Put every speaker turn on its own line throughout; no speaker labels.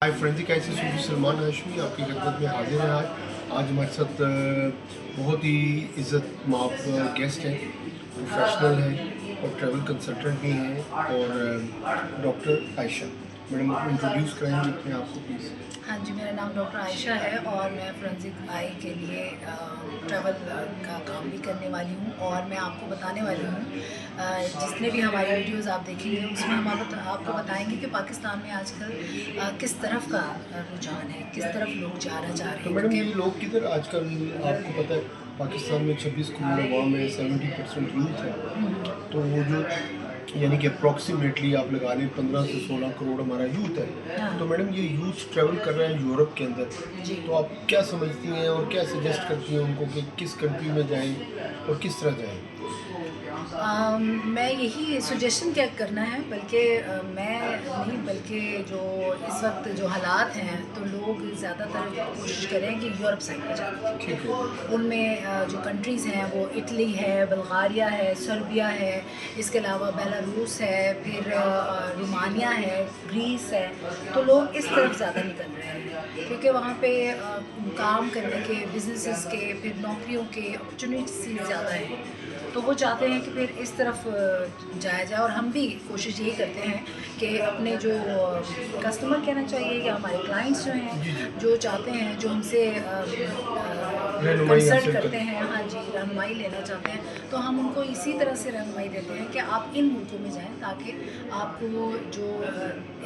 Hi friends, कैसे सूफी सलमान हाशमी आपकी खिदमत में हाजिर हैं। आज हमारे साथ बहुत ही इज़्ज़त माब गेस्ट हैं, प्रोफेशनल हैं और ट्रैवल कंसल्टेंट भी हैं और डॉक्टर आयशा। मैडम, आप इंट्रोड्यूस कराएंगे अपने आप को प्लीज़।
हाँ जी, मेरा नाम डॉक्टर आयशा है और मैं फोरेंसिक आई के लिए ट्रैवल का काम भी करने वाली हूँ। और मैं आपको बताने वाली हूँ, जितने भी हमारी वीडियोस आप देखेंगे उसमें हम आपको बताएंगे कि पाकिस्तान में आजकल किस तरफ का रुझान है, किस तरफ लोग जाना चाह रहे
तो
हैं,
मैडम,
क्योंकि
ये लोग किधर आजकल, आपको पता है पाकिस्तान में 26 करोड़ अवाम है, 70% यूथ है। तो वो जो यानी कि अप्रॉक्सीमेटली आप लगा लें 15 से 16 करोड़ हमारा यूथ है।
हाँ
तो मैडम, ये यूथ ट्रैवल कर रहा है यूरोप के अंदर,
जी।
तो आप क्या समझती हैं और क्या सजेस्ट करती हैं उनको कि किस कंट्री में जाएं और किस तरह जाएं?
मैं यही सजेशन क्या करना है, बल्कि मैं नहीं, बल्कि जो इस वक्त जो हालात हैं तो लोग ज़्यादातर कोशिश करें कि यूरोप साइड में जाने की।
ठीक है।
उनमें जो कंट्रीज़ हैं वो इटली है, बल्गारिया है, सर्बिया है, इसके अलावा बेलारूस है, फिर रोमानिया है, ग्रीस है। तो लोग इस तरफ ज़्यादा निकल रहे हैं क्योंकि वहाँ पे काम करने के, बिजनेसेस के, फिर नौकरियों के अपॉर्चुनिटीज़ ज़्यादा हैं। तो वो चाहते हैं कि फिर इस तरफ जाया जाए। और हम भी कोशिश यही करते हैं कि अपने जो कस्टमर कहना चाहिए या हमारे क्लाइंट्स जो हैं,
जी जी।
जो चाहते हैं, जो हमसे
रहनुमाई
कंसल्ट
हासिल
करते
कर।
हैं, हाँ जी, रहनुमाई लेना चाहते हैं, तो हम उनको इसी तरह से रहनुमाई देते हैं कि आप इन मुल्कों में जाएं ताकि आपको जो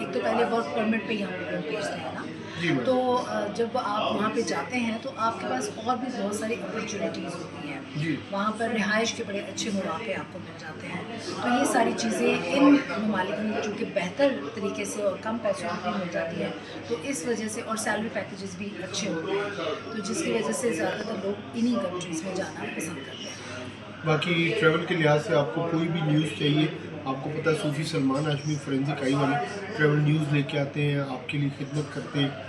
एक तो पहले वर्क परमिट पे ही हम लोग भेजते हैं ना।
जी
तो
मैडम।
जब आप वहाँ पे जाते हैं तो आपके पास और भी बहुत सारी अपॉर्चुनिटीज़ होती हैं।
जी।
वहाँ पर रिहाइश के बड़े अच्छे मौके आपको मिल जाते हैं। तो ये सारी चीज़ें इन ममालिक में चूँकि बेहतर तरीके से और कम पैसों में भी मिल जाती है, तो इस वजह से, और सैलरी पैकेजेस भी अच्छे होते हैं, तो जिसकी वजह से ज़्यादातर लोग इन्हीं कंट्रीज़ में जाना पसंद करते हैं।
बाकी ट्रैवल के लिहाज से आपको कोई भी न्यूज़ चाहिए, आपको पता है सूफी सलमान हाशमी फोरेंसिक आई वाली ट्रैवल न्यूज़ लेके आते हैं, आपके लिए खिदमत करते हैं।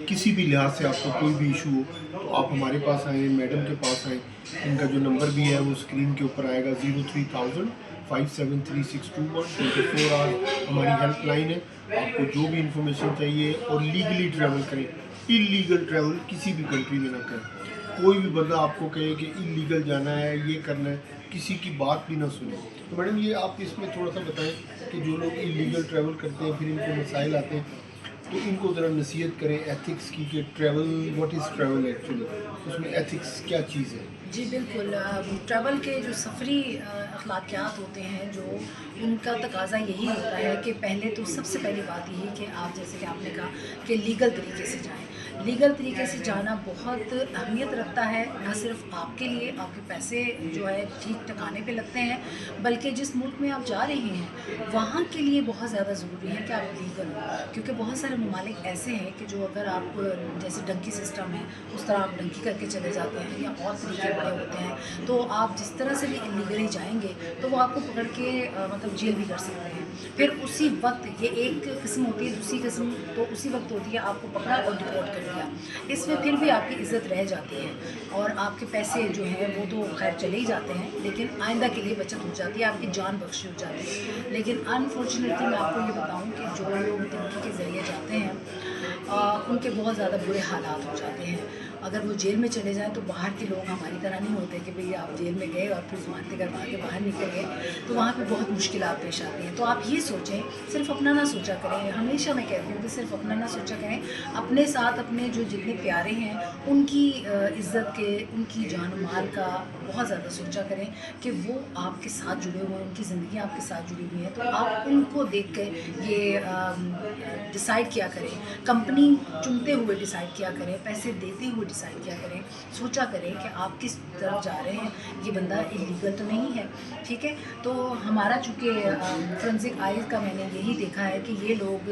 किसी भी लिहाज से आपको कोई भी इशू हो तो आप हमारे पास आएँ, मैडम के पास आएँ। इनका जो नंबर भी है वो स्क्रीन के ऊपर आएगा, 03,000 573621। 24 आवर हमारी हेल्पलाइन है। आपको जो भी इंफॉर्मेशन चाहिए, और लीगली ट्रैवल करें, इलीगल ट्रैवल किसी भी कंट्री में ना करें। कोई भी बंदा आपको कहे कि इलीगल जाना है, ये करना है, किसी की बात भी ना सुने। तो मैडम, ये आप इसमें थोड़ा सा बताएं कि जो लोग इलीगल ट्रैवल करते हैं फिर इनको मसाइल आते हैं, तो इनको ज़रा नसीहत करें एथिक्स की कि travel, what is travel actually, उसमें एथिक्स क्या चीज़ है?
जी बिल्कुल। ट्रैवल के जो सफ़री अखलाकियात होते हैं, जो उनका तकाज़ा यही होता है कि पहले तो सबसे पहली बात यही कि आप, जैसे कि आपने कहा, कि लीगल तरीके से जाएं। लीगल तरीके से जाना बहुत अहमियत रखता है, न सिर्फ आपके लिए, आपके पैसे जो है ठीक ठिकाने पे लगते हैं, बल्कि जिस मुल्क में आप जा रहे हैं वहाँ के लिए बहुत ज़्यादा ज़रूरी है कि आप लीगल हो। क्योंकि बहुत सारे ममालिक ऐसे हैं कि जो, अगर आप जैसे डंकी सिस्टम है, उस तरह आप डंकी करके चले जाते हैं, या और तरीके बड़े होते हैं, तो आप जिस तरह से भी इलीगली जाएंगे तो वो आपको पकड़ के मतलब जेल भी कर सकते हैं। फिर उसी वक्त, ये एक किस्म होती है, दूसरी किस्म तो उसी वक्त होती है, आपको पकड़ा और डिपोर्ट कर दिया। इसमें फिर भी आपकी इज़्ज़त रह जाती है और आपके पैसे जो हैं वो तो खैर चले ही जाते हैं, लेकिन आइंदा के लिए बचत हो जाती है, आपकी जान बख्शी हो जाती है। लेकिन अनफॉर्चुनेटली मैं आपको ये बताऊँ कि जो लोग धमकी के ज़रिए जाते हैं, उनके बहुत ज़्यादा बुरे हालात हो जाते हैं। अगर वो जेल में चले जाएँ तो बाहर के लोग हमारी तरह नहीं होते कि भई आप जेल में गए और फिर ज़मानतें करवा के बाहर निकल गए, तो वहाँ पे बहुत मुश्किलात पेश आती हैं। तो आप ये सोचें, सिर्फ़ अपना ना सोचा करें। हमेशा मैं कहती हूँ कि सिर्फ़ अपना ना सोचा करें, अपने साथ अपने जो जितने प्यारे हैं उनकी इज़्ज़त के, उनकी जान और माल का बहुत ज़्यादा सोचा करें कि वो आपके साथ जुड़े हुए हैं, उनकी ज़िंदगी आपके साथ जुड़ी हुई है। तो आप उनको देख के ये डिसाइड किया करें, कंपनी चुनते हुए डिसाइड किया करें, पैसे देते हुए डिसाइड किया करें, सोचा करें कि आप किस तरफ जा रहे हैं, ये बंदा इलीगल तो नहीं है, ठीक है। तो हमारा चूँकि फोरेंसिक आईज़ का मैंने यही देखा है कि ये लोग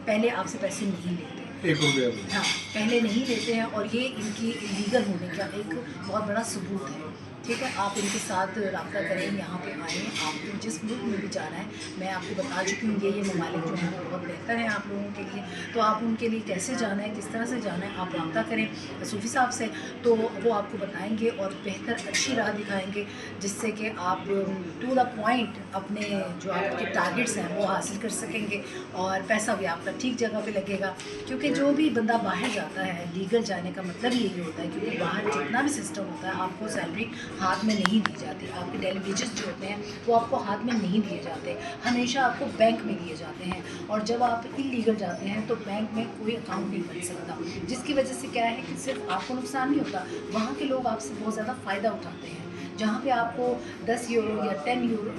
पहले आपसे पैसे नहीं लेते।
1 रुपया भी?
हाँ, पहले नहीं लेते हैं, और ये इनकी इलीगल होने का एक बहुत बड़ा सबूत है, ठीक है। आप इनके साथ रब्ता करें, यहाँ पे आएँ, आपको जिस मुल्क में भी जाना है, मैं आपको बता चुकी हूँ, ये ममालिक जो हैं वो बहुत बेहतर हैं आप लोगों के लिए। तो आप उनके लिए कैसे जाना है, किस तरह से जाना है, आप रब्ता करें सूफ़ी साहब से, तो वो आपको बताएंगे और बेहतर अच्छी राह दिखाएंगे, जिससे कि आप टू द पॉइंट अपने जो आपके टारगेट्स हैं वो हासिल कर सकेंगे और पैसा भी आपका ठीक जगह पे लगेगा। क्योंकि जो भी बंदा बाहर जाता है, लीगल जाने का मतलब यही होता है, क्योंकि बाहर जितना भी सिस्टम होता है आपको सैलरी हाथ में नहीं दी जाती, आपके डेली वेजेस जो होते हैं वो आपको हाथ में नहीं दिए जाते, हमेशा आपको बैंक में दिए जाते हैं। और जब आप इलीगल जाते हैं तो बैंक में कोई अकाउंट नहीं बन सकता, जिसकी वजह से क्या है कि सिर्फ आपको नुकसान नहीं होता, वहाँ के लोग आपसे बहुत ज़्यादा फ़ायदा उठाते हैं। जहाँ पे आपको 10 यूरो या 10 यूरो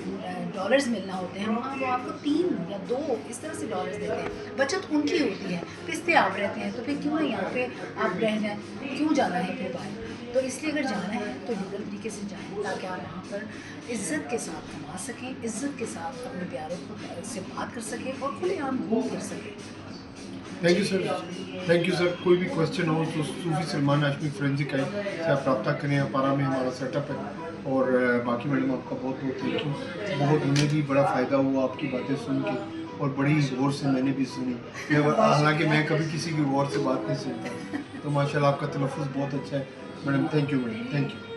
डॉलर्स मिलना होते हैं, वहाँ वो आपको 3 या 2 इस तरह से डॉलर्स देते हैं। बचत उनकी होती है, पिसते आप रहते हैं, तो फिर क्यों नहीं यहाँ पे आप रह जाएँ, क्यों जाना है फिर बाहर? तो इसलिए अगर जाना है तो लीगल तरीके से जाएँ, ताकि आप वहाँ पर इज़्ज़त के साथ कमा सकें, इज़्ज़त के साथ अपने प्यारों को से बात कर सकें और खुलेआम घूम फिर सकें।
Thank you sir, thank you sir. कोई भी क्वेश्चन हो तो सूफी सलमान हाशमी फोरेंसिक आई से आप रब्ता करें, अपारा में हमारा सेटअप है। और बाकी मैडम आपका बहुत बहुत थैंक यू, बहुत हमें भी बड़ा फ़ायदा हुआ आपकी बातें सुन के, और बड़ी गौर से मैंने भी सुनी। हालांकि मैं कभी किसी की गौर से बात नहीं सुनता, तो माशाल्लाह आपका तलफ़्फ़ुज़ बहुत अच्छा है madam. Thank you madam, thank you.